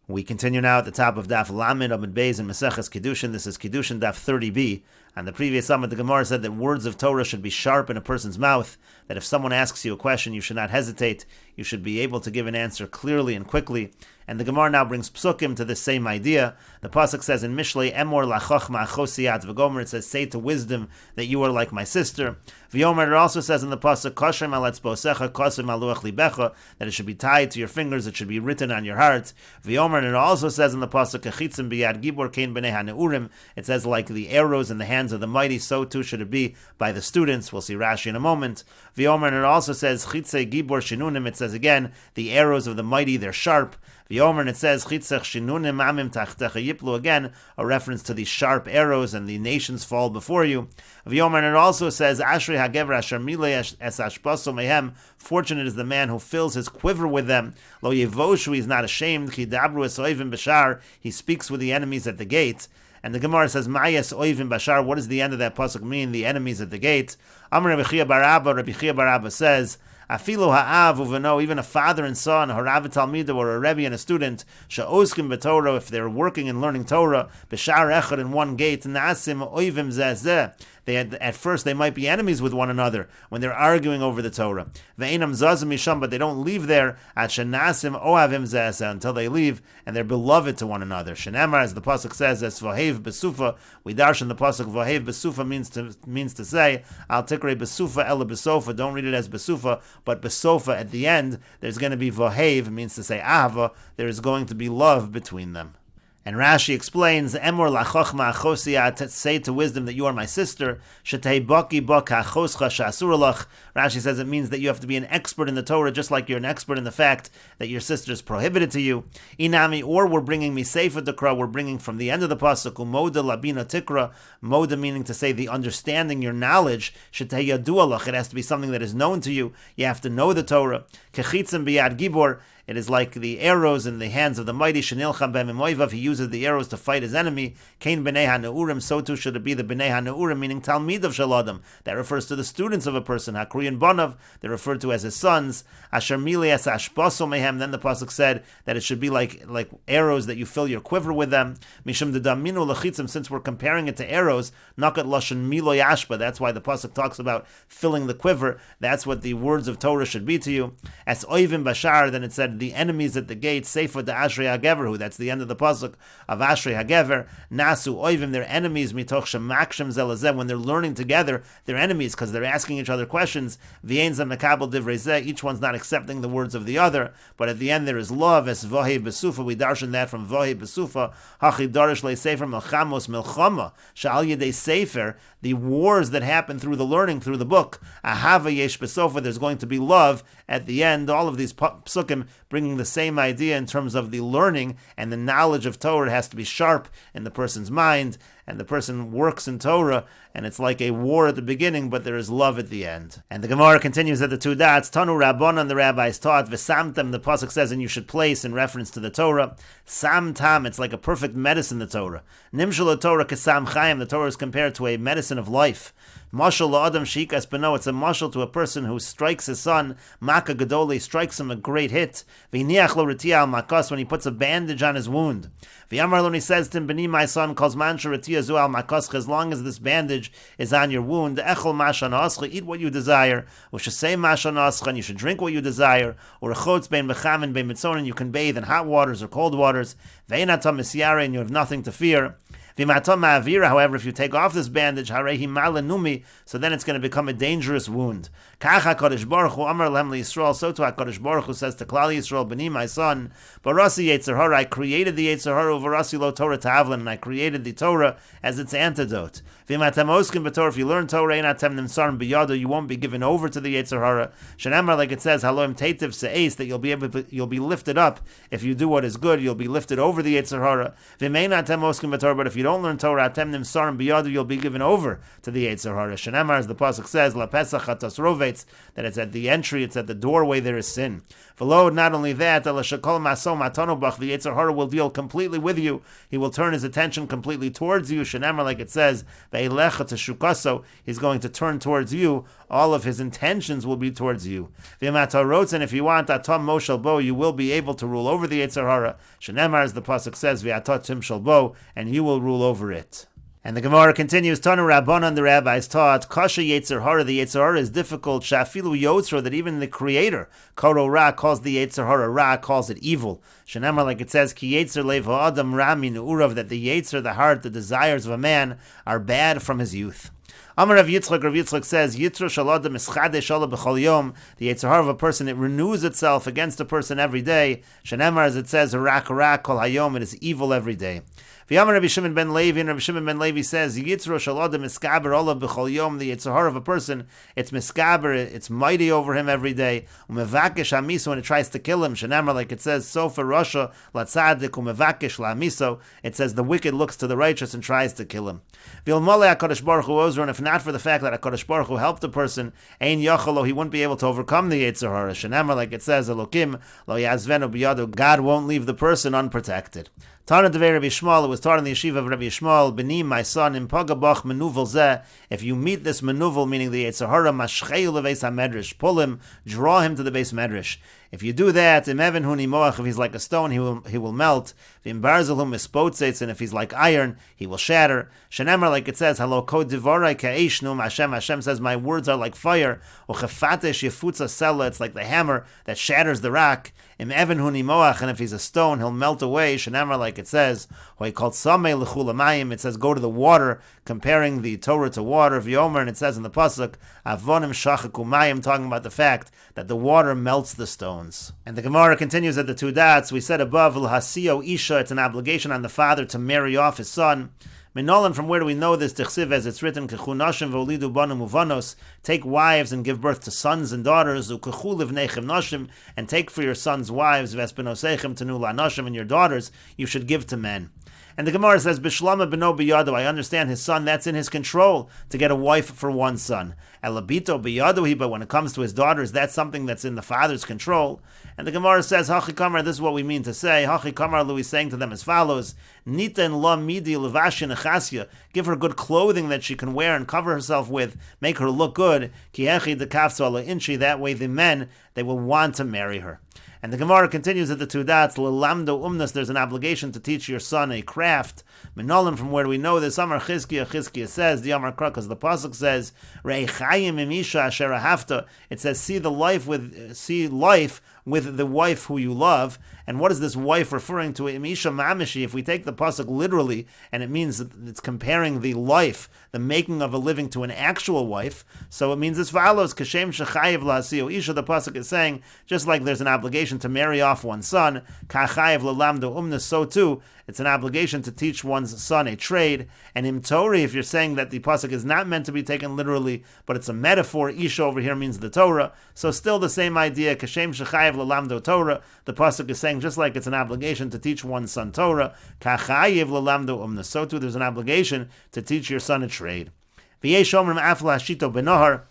We continue now at the top of Daf Lamed Amud Beis in Meseches Kiddushin. This is Kiddushin Daf 30b. On the previous summit, the Gemara said that words of Torah should be sharp in a person's mouth, that if someone asks you a question, you should not hesitate. You should be able to give an answer clearly and quickly. And the Gemara now brings psukim to this same idea. The pasuk says in Mishlei, Emor lachochma achosiat v'gomer, it says, say to wisdom that you are like my sister. V'yomer, it also says in the pasuk, koshem al etzbosecha, kosem al luach libecha, that it should be tied to your fingers, it should be written on your heart. V'yomer, and it also says in the pasuk, kechitzim biyad gibor kein b'nei haneurim, it says like the arrows in the hands of the mighty, so too should it be by the students. We'll see Rashi in a moment. V'yomer, and it also says, chitzei gibor shinunim, it says again, the arrows of the mighty, they're sharp. V'yomer, and it says, chitzech shinunim amim tachtecha yiplu, again, a reference to these sharp arrows, and the nations fall before you. V'yomer, and it also says, ashrei hagever asher milei es ashpaso mehem, fortunate is the man who fills his quiver with them. Lo yevoshu, he is not ashamed, chi dabru es oivim b'shar, he speaks with the enemies at the gate. And the Gemara says, Mayas oivim bashar, what does the end of that pasuk mean, the enemies at the gate? Amar Rabbi Chia bar Abba says, Afilu ha'av uveno, even a father and son, harav talmida, or a rebbe and a student, she'oskim b'Torah, if they're working and learning Torah, b'shar echad, in one gate, na'asim oivim zeh. At first they might be enemies with one another when they're arguing over the Torah. Ve'enam zazim misham, but they don't leave there at shenasim ohavim zeh, until they leave and they're beloved to one another. Shenemar, as the pasuk says, as vohev besufa, we darshan the pasuk vohev besufa means to say al tikrei besufa ela besofa. Don't read it as besufa, but besofa at the end. There's going to be vohev, means to say ahava. There is going to be love between them. And Rashi explains, Emor lachochma achosiyat, say to wisdom that you are my sister. Shetei baki bak achoscha sha'asuralach. Rashi says it means that you have to be an expert in the Torah, just like you're an expert in the fact that your sister is prohibited to you. Inami, or we're bringing misefa dekra, we're bringing from the end of the pasuk, umoda labina tikra, moda meaning to say the understanding, your knowledge. Shetei yadualach, it has to be something that is known to you. You have to know the Torah. Kechitzim biyad gibor, it is like the arrows in the hands of the mighty. Shenilcham b'mimoivav, he uses the arrows to fight his enemy. Kain b'nei haneurim, so too should it be the b'nei haneurim, meaning talmid of shaladam. That refers to the students of a person. Hakriyan banav, they're referred to as his sons. Asher mili es ashpaso mehem, then the pasuk said that it should be like arrows that you fill your quiver with them. Mishum dedaminu lechitzim, since we're comparing it to arrows, nakat lashon milo yashpa, that's why the pasuk talks about filling the quiver. That's what the words of Torah should be to you. As oivim bashar, then it said the enemies at the gate, Sefer de Ashrei HaGever, that's the end of the pasuk of Ashrei HaGever, Nasu Oivim, their enemies, Mitoch Shemakshim Zelazeh, when they're learning together, they're enemies because they're asking each other questions, V'yein Zeh Mekabel Divrei Zeh, each one's not accepting the words of the other, but at the end there is love, as Vohei Besufa, we darshan that from Vohei Besufa, Hachi Darish Le Sefer Melchamos Melchama, Sha'al Yedei Sefer, the wars that happen through the learning, through the book, Ahava Yesh Besofa, there's going to be love at the end. All of these psukim bringing the same idea in terms of the learning and the knowledge of Torah has to be sharp in the person's mind, and the person works in Torah, and it's like a war at the beginning, but there is love at the end. And the Gemara continues at the two dots, Tanu Rabbanan, the rabbis taught, V'samtam, the pasuk says, and you should place in reference to the Torah, Samtam, it's like a perfect medicine, the Torah. Nimshal Torah Kesam Chaim, the Torah is compared to a medicine of life. Mashal La'adam Shikas Beno, it's a mashal to a person who strikes his son, Maka Gadoli, strikes him a great hit. V'iniach lo ritia al makas, when he puts a bandage on his wound. V'yamar lo, he says to him, Beni, my son, calls man sharitia zu al makas, as long as this bandage is on your wound, echol mashan ascha, eat what you desire, or shasei mashan ascha, and you should drink what you desire, or chotz bein mechamin bein mitzon, and you can bathe in hot waters or cold waters, ve'inatam misyare, and you have nothing to fear. However, if you take off this bandage, so then it's going to become a dangerous wound. So too HaKadosh Baruch Hu says to Klal Yisrael, B'ni, my son, Barasi Yetzer Hara, I created the Yetzer Hara over Barasi Lo Torah Ta'avlin, and I created the Torah as its antidote. If you learn Torah, you won't be given over to the Yetzer Hara. Shenemar, like it says, Haloim Teitiv Se'es, that you'll be lifted up. If you do what is good, you'll be lifted over the Yetzer Hara. But if you don't learn Torah, you'll be given over to the Yetzer Hara. Shenemar, as the pasuk says, La Pesach Atas Rovetz, that it's at the entry, it's at the doorway, there is sin. V'lo, not only that, the Yetzer Hara will deal completely with you. He will turn his attention completely towards you. Shenemar, like it says, he's going to turn towards you. All of his intentions will be towards you. And if you want, atom moshel bo, you will be able to rule over the Yetzer Hara. Shenemar, as the pasuk says, v'atot timshel bo, and you will rule over it. And the Gemara continues, Tanu Rabbanan, the rabbis taught, Kasha Yetzer Hara, the Yetzer Hara is difficult, Shafilu Yotzro, that even the Creator, Koro Ra, calls the Yetzer Hara Ra, calls it evil. Shenamar, like it says, Ki Yetzer Lev Ha'adam Rami Nu'urav, that the Yetzer, the heart, the desires of a man, are bad from his youth. Amar Rav Yitzchak says, Yitro Shalada Mischade Shala B'chol Yom, the Yetzer Hara of a person, it renews itself against a person every day. Shenamar, as it says, Rak Rak Kol Hayom, it is evil every day. V'yamar Rabbi Shimon ben Levi, and Rabbi Shimon ben Levi says, Yitzro Shalada Miskaber Olav B'chol Yom, the Yetzer Hara of a person, it's Miskaber, it's mighty over him every day. Umevakesh Hamiso, when it tries to kill him. Shenamar, like it says, Sofer Rasha Latzadik Umevakesh La'amiso, it says the wicked looks to the righteous and tries to kill him. V'ilmole HaKadosh Baruch Hu Ozro, and if not for the fact that HaKadosh Baruch Hu helped a person, Ein Yachalo, he wouldn't be able to overcome the Yetzer Hara. Shenamar, like it says, Elokim Lo Yazvenu B'yado, God won't leave the person unprotected. Tana Devei Rabbi Yishmael, it was taught in the yeshiva of Rabbi Yishmael, B'ni, my son, in Pagabach Menuvel Zeh, if you meet this Menuvel, meaning the Yetzer Hara, Mashcheu Leveis HaMedrash, pull him, draw him to the base Medrash. If you do that, Im Even Hu Nimoach, if he's like a stone, he will melt. V'im Barzel Hu Mispotzeitz, and if he's like iron, he will shatter. Shenemar, like it says, Halo Kod Divorai Ka'esh Num Hashem, Hashem says, my words are like fire. Uchefatesh Yefutza Sela, it's like the hammer that shatters the rock. Im Even Hu Nimoach, and if he's a stone, he'll melt away. Shenemar, like it says, Hoi called Samei L'chulamayim, it says, go to the water, comparing the Torah to water. V'yomer, and it says in the pasuk, Avonim Shachaku Mayim, talking about the fact that the water melts the stone. And the Gemara continues at the two dots. We said above, L'hasio Isha, it's an obligation on the father to marry off his son. Minolan, from where do we know this? Tichsiv, as it's written, Kechunashim v'olidu banim uvanos, take wives and give birth to sons and daughters, ukechu livnechem nashim, and take for your sons wives, vespenosechem tenu lanashim, and your daughters you should give to men. And the Gemara says, Bishlama beno biyado, I understand his son, that's in his control, to get a wife for one son. Elabito biyadohi, but when it comes to his daughters, that's something that's in the father's control. And the Gemara says, Hachi kamar, this is what we mean to say. Hachi kamar, Louis saying to them as follows, Niten la midi levashin echasya, give her good clothing that she can wear and cover herself with, make her look good. Kiechi dekafso ala inchi, that way the men, they will want to marry her. And the Gemara continues at the two dots, L'lamdo umnas, there's an obligation to teach your son a craft. Minolim, from where do we know this? Amar Chizkiah says, the Amar Kra, because the pasuk says, Re'chayim imisha asher ahavta, it says, see life with the wife who you love. And what is this wife referring to? Imisha mamishi, if we take the pasuk literally, and it means that it's comparing the life, the making of a living, to an actual wife, so it means as follows, Kashem shechayiv la'asio isha, the pasuk is saying, just like there's an obligation to marry off one's son, kachayiv l'lamdo umnas, so too, it's an obligation to teach one's son a trade. And im Torah, if you're saying that the pasuk is not meant to be taken literally, but it's a metaphor, isha over here means the Torah, so still the same idea, kashem shechayiv l'lamdo Torah, the pasuk is saying just like it's an obligation to teach one's son Torah, kachayiv l'lamdo umnas, so too there's an obligation to teach your son a trade. V'yesh omrim afla hashito b'nohar.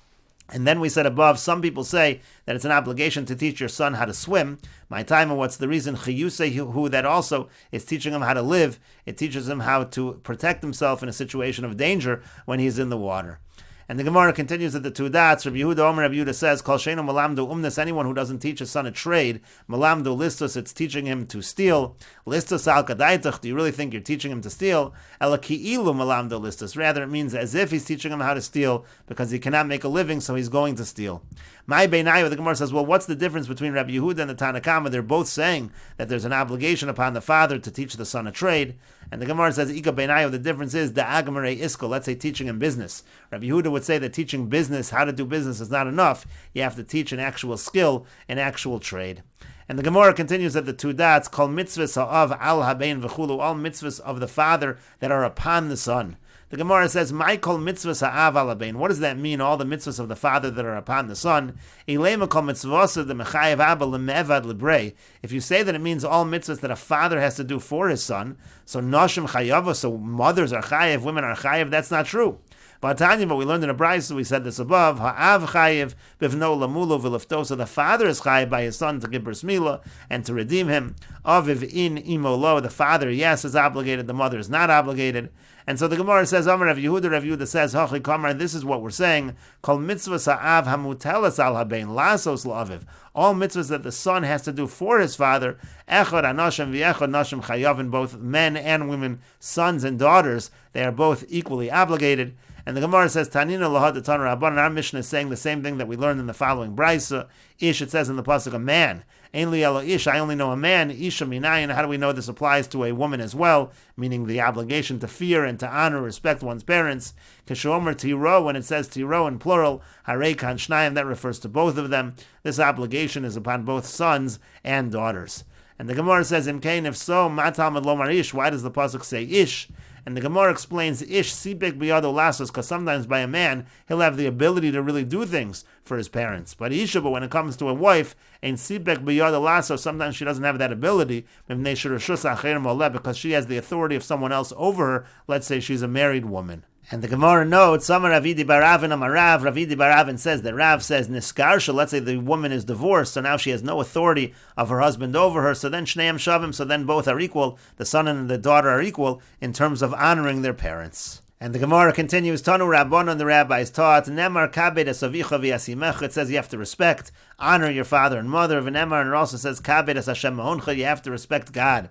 And then we said above, some people say that it's an obligation to teach your son how to swim. My time, and what's the reason? Chiyusei, who that also is teaching him how to live. It teaches him how to protect himself in a situation of danger when he's in the water. And the Gemara continues at the two dots. Rabbi Yehuda Omer, Rabbi Yehuda says, Kol sheinu malamdo umnes, anyone who doesn't teach his son a trade, malamdo listos, it's teaching him to steal. Listos al kadaitach, do you really think you're teaching him to steal? Ela ki'ilu malamdo listos, rather it means as if he's teaching him how to steal, because he cannot make a living, so he's going to steal. My Beinayu, the Gemara says, well, what's the difference between Rabbi Yehuda and the Tanna Kama? They're both saying that there's an obligation upon the father to teach the son a trade. And the Gemara says, Ika Beinayu, the difference is the Agamare Isko, let's say teaching him business. Rabbi Yehuda would say that teaching business, how to do business, is not enough. You have to teach an actual skill, an actual trade. And the Gemara continues at the two dots, Kol mitzvahs ha'av al habein v'chulu, all mitzvahs of the father that are upon the son. The Gemara says, "My kol mitzvahs ha'av al habein." What does that mean? All the mitzvahs of the father that are upon the son. Ilema kol mitzvahs the mechayev abba lemevad lebrei. If you say that it means all mitzvahs that a father has to do for his son, so nashim chayava, so mothers are chayev, women are chayev. That's not true. But we learned in a brayso, we said this above, ha'av chayiv bivno lamulu v'liftosa, the father is chayiv by his son to give bris milah and to redeem him. Aviv in imolo, the father, yes, is obligated, the mother is not obligated. And so the Gemara says, Amar Rav Yehuda says, Hachi Kamar, this is what we're saying, Kol mitzvahs ha'av hamutelas al habein, lasos la'aviv. All mitzvahs that the son has to do for his father, echad anashim v'echad nashim chayavin, both men and women, sons and daughters, they are both equally obligated. And the Gemara says, Tanina lahad tan rabban, our Mishnah is saying the same thing that we learned in the following brayso. Ish, it says in the pasuk, a man. Ein li elo ish, I only know a man. Isha minayin, how do we know this applies to a woman as well? Meaning the obligation to fear and to honor, respect one's parents. Keshomer tiro, when it says tiro in plural, harei kan shnayim, that refers to both of them. This obligation is upon both sons and daughters. And the Gemara says, Imkain, if so, matalmud lomar ish, why does the pasuk say ish? And the Gemara explains, ish sibek biyado lasos, because sometimes by a man, he'll have the ability to really do things for his parents. But isha, but when it comes to a wife, and sibek biyado lasos, sometimes she doesn't have that ability, because she has the authority of someone else over her. Let's say she's a married woman. And the Gemara notes, Samar Ravidi Baravin Amarav, Ravidi Baravin says that Rav says Niskarsha, let's say the woman is divorced, so now she has no authority of her husband over her, so then Shneim Shavim, so then both are equal, the son and the daughter are equal in terms of honoring their parents. And the Gemara continues, Tanu Rabbanon, the rabbis taught, Nemar kabed esavicha v'yasimecha, it says you have to respect, honor your father and mother, V'nemar, and it also says kabed es Hashem ma'oncha, you have to respect God.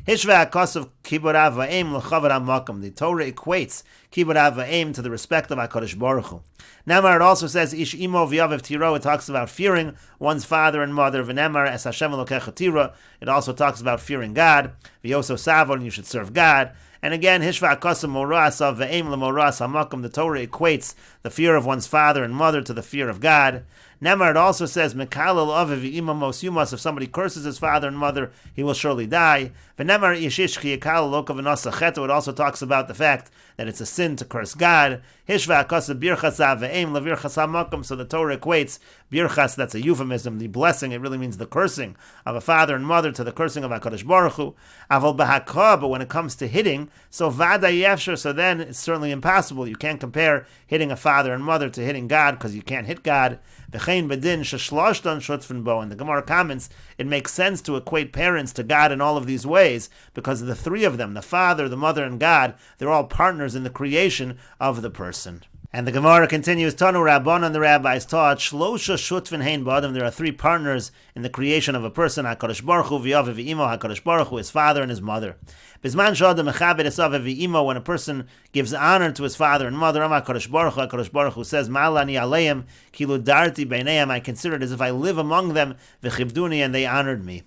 Hishva HaKosav Kibud Av Va'em L'Chavad HaMakom. The Torah equates Kibud Av Va'em to the respect of HaKadosh Baruch Hu. Namar, it also says Ish Imo V'Yavev Tiro. It talks about fearing one's father and mother. V'Nemar Es Hashem Elokecha Tira. It also talks about fearing God. V'Yoso Savon, you should serve God. And again, Hishva HaKosav Moras Av Va'em L'Moras HaMakom. The Torah equates the fear of one's father and mother to the fear of God. Nemar, it also says, Mekalel Aviv Ima Mos Yumas, if somebody curses his father and mother, he will surely die. V'nemar Yeshish Ki Yekal Lokav V'Nosacheto, it also talks about the fact that it's a sin to curse God. Hishva HaKosav Birchas Av V'Eim L'Virchas HaMakom, so the Torah equates Birchas, that's a euphemism, the blessing, it really means the cursing of a father and mother to the cursing of HaKadosh Baruch Hu. Aval B'Hakah, but when it comes to hitting, so Vada Yefsher, so then it's certainly impossible. You can't compare hitting a father and mother to hitting God, because you can't hit God. And the Gemara comments, it makes sense to equate parents to God in all of these ways, because the three of them, the father, the mother, and God, they're all partners in the creation of the person. And the Gemara continues, Tanu Rabbanon, the rabbis taught, Shlosha Shutfin Hein Ba'adam, there are three partners in the creation of a person, HaKadosh Baruch Hu, V'Yav V'Imo, HaKadosh Baruch Hu, his father and his mother. Bizman Shadam Mechabed Esav V'Imo, when a person gives honor to his father and mother, HaKadosh Baruch Hu says, Ma'alani Aleim, Kilu Darti Beineim, I consider it as if I live among them, V'Chibduni, and they honored me.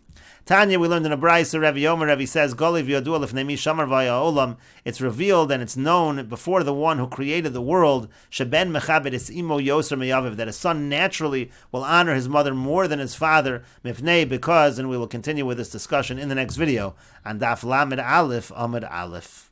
Tanya, we learned in a brayso, Rabbi Yomer, Rabbi says, Goliv Yodua Lefnei Mi Shamar Vaya Olam, it's revealed and it's known before the one who created the world, Sheben Mechabed Es Imo Yoser Meyaviv, that a son naturally will honor his mother more than his father, Mifnei, because, and we will continue with this discussion in the next video, on Daf Lamed Aleph Amud Aleph.